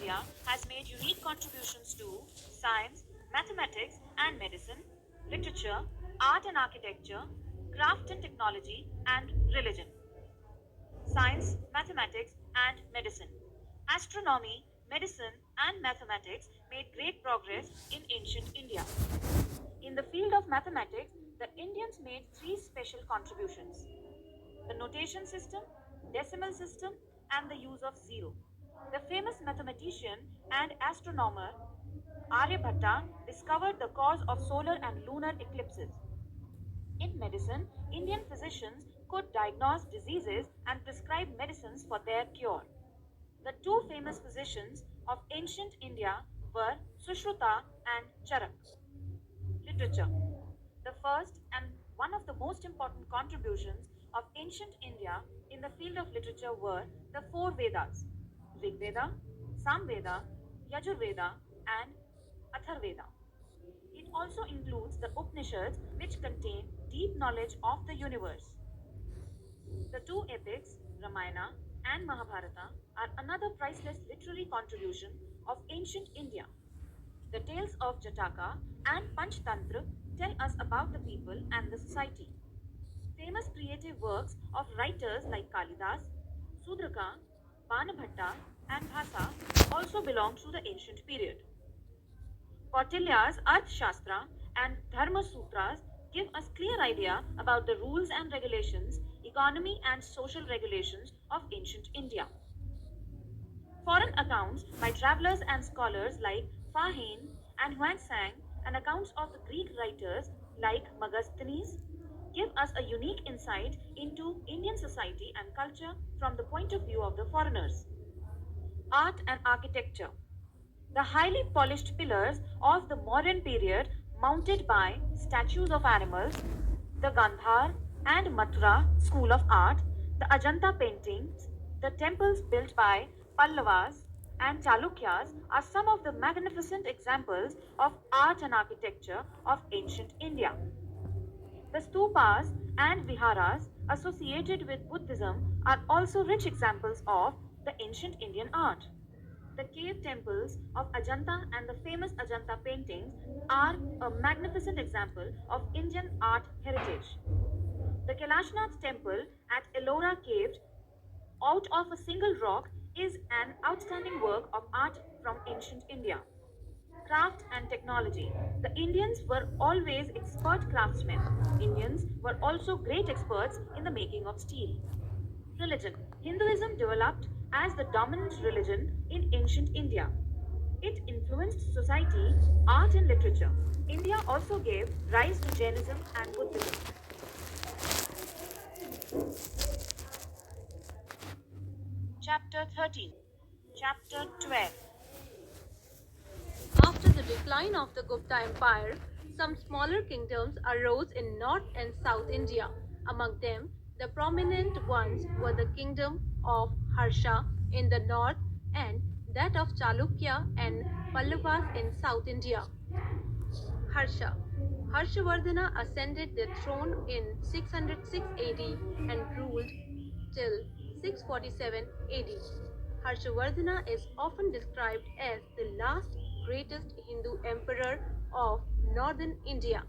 India has made unique contributions to science, mathematics and medicine, literature, art and architecture, craft and technology, and religion. Science, mathematics, and medicine. Astronomy, medicine, and mathematics made great progress in ancient India. In the field of mathematics, the Indians made three special contributions: the notation system, decimal system, and the use of zero. The famous mathematician and astronomer Aryabhatta discovered the cause of solar and lunar eclipses. In medicine, Indian physicians could diagnose diseases and prescribe medicines for their cure. The two famous physicians of ancient India were Sushruta and Charak. Literature. The first and one of the most important contributions of ancient India in the field of literature were the four Vedas: Rig Veda, Samveda, Yajurveda, and Atharveda. It also includes the Upanishads, which contain deep knowledge of the universe. The two epics, Ramayana and Mahabharata, are another priceless literary contribution of ancient India. The tales of Jataka and Panchtantra tell us about the people and the society. Famous creative works of writers like Kalidas, Sudraka, Banabhatta, and Bhasa also belong to the ancient period. Kautilya's Arthashastra and Dharma Sutras give us clear idea about the rules and regulations, economy and social regulations of ancient India. Foreign accounts by travelers and scholars like Fahane and Huangsang and accounts of the Greek writers like Megasthenes give us a unique insight into Indian society and culture from the point of view of the foreigners. Art and architecture. The highly polished pillars of the modern period, mounted by statues of animals, the Gandhar and Mathura school of art, the Ajanta paintings, the temples built by Pallavas and Chalukyas are some of the magnificent examples of art and architecture of ancient India. The stupas and viharas associated with Buddhism are also rich examples of the ancient Indian art. The cave temples of Ajanta and the famous Ajanta paintings are a magnificent example of Indian art heritage. The Kailashnath temple at Ellora cave out of a single rock is an outstanding work of art from ancient India. Craft and technology. The Indians were always expert craftsmen. Indians were also great experts in the making of steel. Religion. Hinduism developed as the dominant religion in ancient India. It influenced society, art, and literature. India also gave rise to Jainism and Buddhism. Chapter 13. Chapter 12. After the decline of the Gupta Empire, some smaller kingdoms arose in North and South India. Among them, the prominent ones were the kingdom of Harsha in the north and that of Chalukya and Pallavas in South India. Harsha. Harshavardhana ascended the throne in 606 AD and ruled till 647 AD. Harshavardhana is often described as the last greatest Hindu emperor of northern India.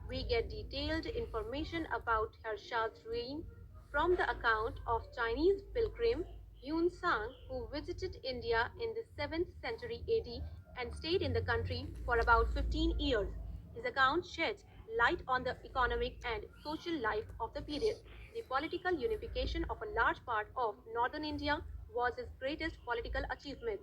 We get detailed information about Harsha's reign from the account of Chinese pilgrim Yun Sang, who visited India in the 7th century AD and stayed in the country for about 15 years. His account sheds light on the economic and social life of the period. The political unification of a large part of northern India was his greatest political achievement.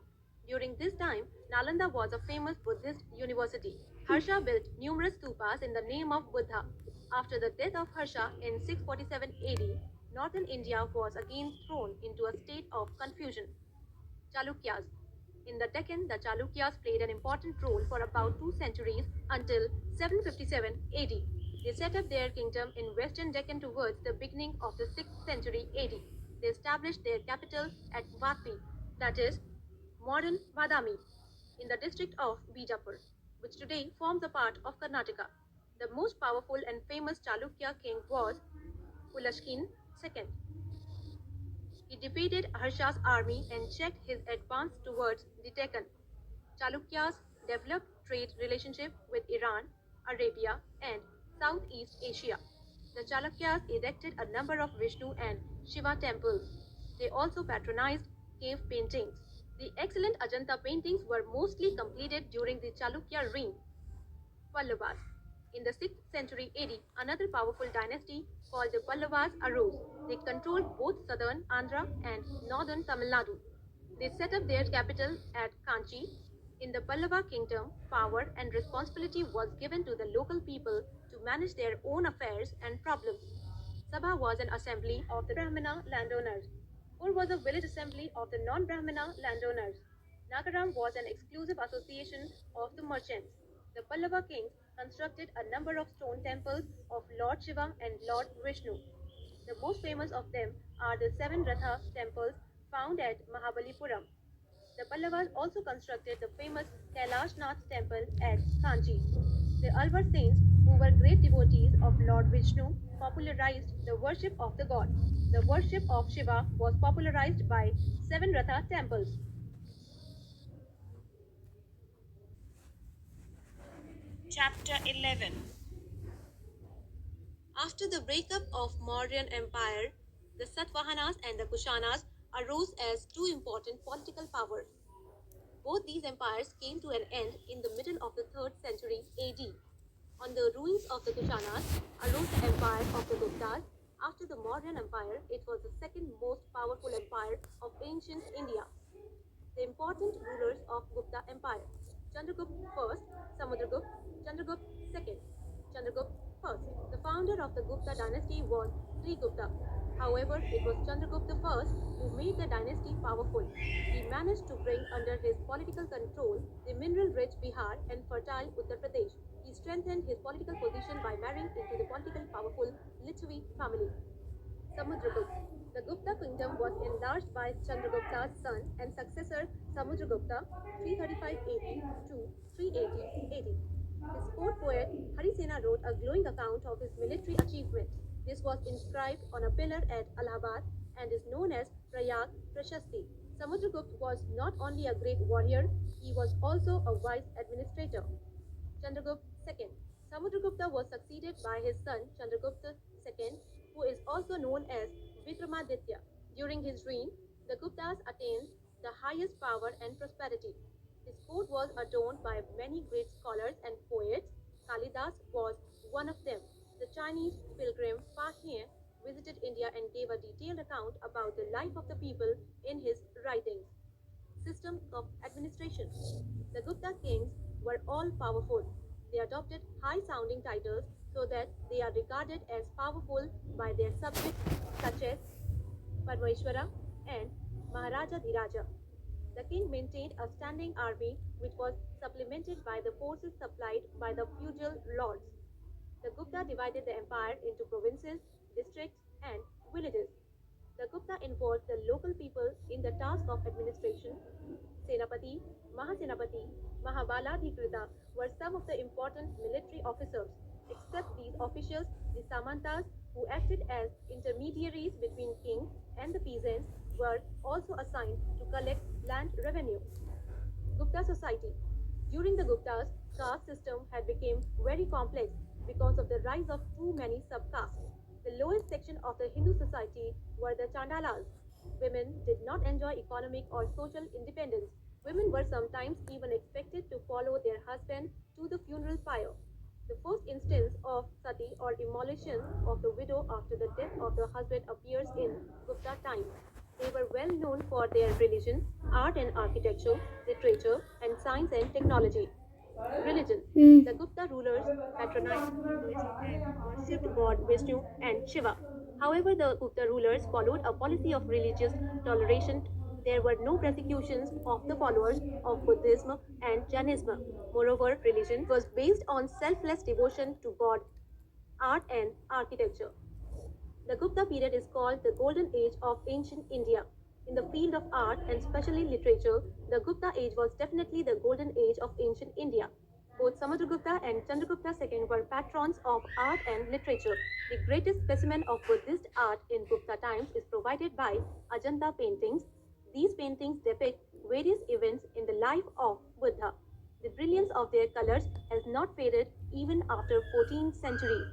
During this time, Nalanda was a famous Buddhist university. Harsha built numerous stupas in the name of Buddha. After the death of Harsha in 647 AD, northern India was again thrown into a state of confusion. Chalukyas. In the Deccan, the Chalukyas played an important role for about 2 centuries until 757 AD. They set up their kingdom in western Deccan towards the beginning of the 6th century AD. They established their capital at Vadpi, that is, modern Badami, in the district of Bijapur, which today forms a part of Karnataka. The most powerful and famous Chalukya king was Ulashkin II. He defeated Harsha's army and checked his advance towards the Deccan. Chalukyas developed trade relationship with Iran, Arabia, and Southeast Asia. The Chalukyas erected a number of Vishnu and Shiva temples. They also patronized cave paintings. The excellent Ajanta paintings were mostly completed during the Chalukya reign. Pallavas. In the 6th century AD, another powerful dynasty called the Pallavas arose. They controlled both southern Andhra and northern Tamil Nadu. They set up their capital at Kanchi. In the Pallava kingdom, power and responsibility was given to the local people to manage their own affairs and problems. Sabha was an assembly of the Brahmana landowners. Pur was a village assembly of the non-Brahmana landowners. Nagaram was an exclusive association of the merchants. The Pallava kings constructed a number of stone temples of Lord Shiva and Lord Vishnu. The most famous of them are the seven Ratha temples found at Mahabalipuram. The Pallavas also constructed the famous Kailash Nath temple at Kanchi. The Alvar saints, who were great devotees of Lord Vishnu, popularized the worship of the god. The worship of Shiva was popularized by seven Ratha temples. Chapter 11. After the breakup of Mauryan Empire, the Satavahanas and the Kushanas arose as two important political powers. Both these empires came to an end in the middle of the 3rd century AD. On the ruins of the Kushanas arose the empire of the Guptas. After the Mauryan Empire, it was the second most powerful empire of ancient India. The important rulers of Gupta Empire: Chandragupta I, Samudragupta, Chandragupta II. Chandragupta I, the founder of the Gupta dynasty, was Sri Gupta. However, it was Chandragupta I who made the dynasty powerful. He managed to bring under his political control the mineral-rich Bihar and fertile Uttar Pradesh. He strengthened his political position by marrying into the politically powerful Litvi family. Samudragupta. The Gupta kingdom was enlarged by Chandragupta's son and successor Samudragupta 335 AD to 380 AD. His court poet Harisena wrote a glowing account of his military achievements. This was inscribed on a pillar at Allahabad and is known as Prayag Prashasti. Samudragupta was not only a great warrior, he was also a wise administrator. Chandragupta II. Samudragupta was succeeded by his son Chandragupta II, who is also known as Vikramaditya. During his reign, the Guptas attained the highest power and prosperity. His court was adorned by many great scholars and poets. Kalidas was one of them. The Chinese pilgrim Fa Hien visited India and gave a detailed account about the life of the people in his writings. System of administration. The Gupta kings were all powerful. They adopted high sounding titles so that they are regarded as powerful by their subjects, such as Parmeshwara and Maharaja Dhiraja. The king maintained a standing army which was supplemented by the forces supplied by the feudal lords. The Gupta divided the empire into provinces, districts, and villages. The Gupta involved the local people in the task of administration. Senapati, Mahasenapati, Mahabaladhikrita were some of the important military officers. Except these officials, the Samantas, who acted as intermediaries between king and the peasants, were also assigned to collect land revenue. Gupta society. During the Guptas, caste system had become very complex because of the rise of too many subcastes. The lowest section of the Hindu society were the Chandalas. Women did not enjoy economic or social independence. Women were sometimes even expected to follow their husband to the funeral pyre. The first instance of sati or immolation of the widow after the death of the husband appears in Gupta times. They were well known for their religion, art and architecture, literature, and science and technology. Religion. The Gupta rulers patronized Hinduism and worshipped God Vishnu and Shiva. However, the Gupta rulers followed a policy of religious toleration. There were no persecutions of the followers of Buddhism and Jainism. Moreover, religion was based on selfless devotion to God, art, and architecture. The Gupta period is called the Golden Age of ancient India. In the field of art and especially literature, the Gupta age was definitely the golden age of ancient India. Both Samudragupta and Chandragupta II were patrons of art and literature. The greatest specimen of Buddhist art in Gupta times is provided by Ajanta paintings. These paintings depict various events in the life of Buddha. The brilliance of their colors has not faded even after 14 centuries.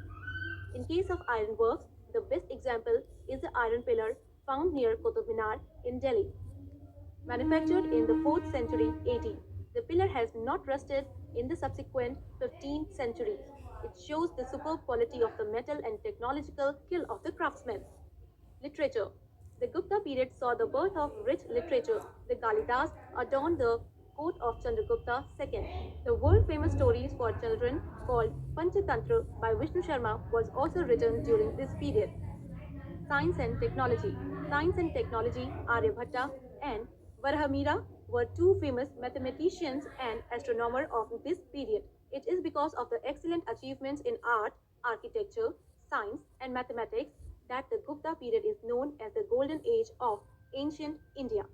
In case of ironworks, the best example is the iron pillar found near Qutub Minar in Delhi. Manufactured in the 4th century AD, the pillar has not rusted in the subsequent 15th centuries. It shows the superb quality of the metal and technological skill of the craftsmen. Literature. The Gupta period saw the birth of rich literature. The Kalidas adorned the court of Chandragupta II. The world famous stories for children called Panchatantra by Vishnu Sharma was also written during this period. Science and technology. Science and technology, Aryabhatta and Varahamira were two famous mathematicians and astronomers of this period. It is because of the excellent achievements in art, architecture, science, and mathematics that the Gupta period is known as the golden age of ancient India.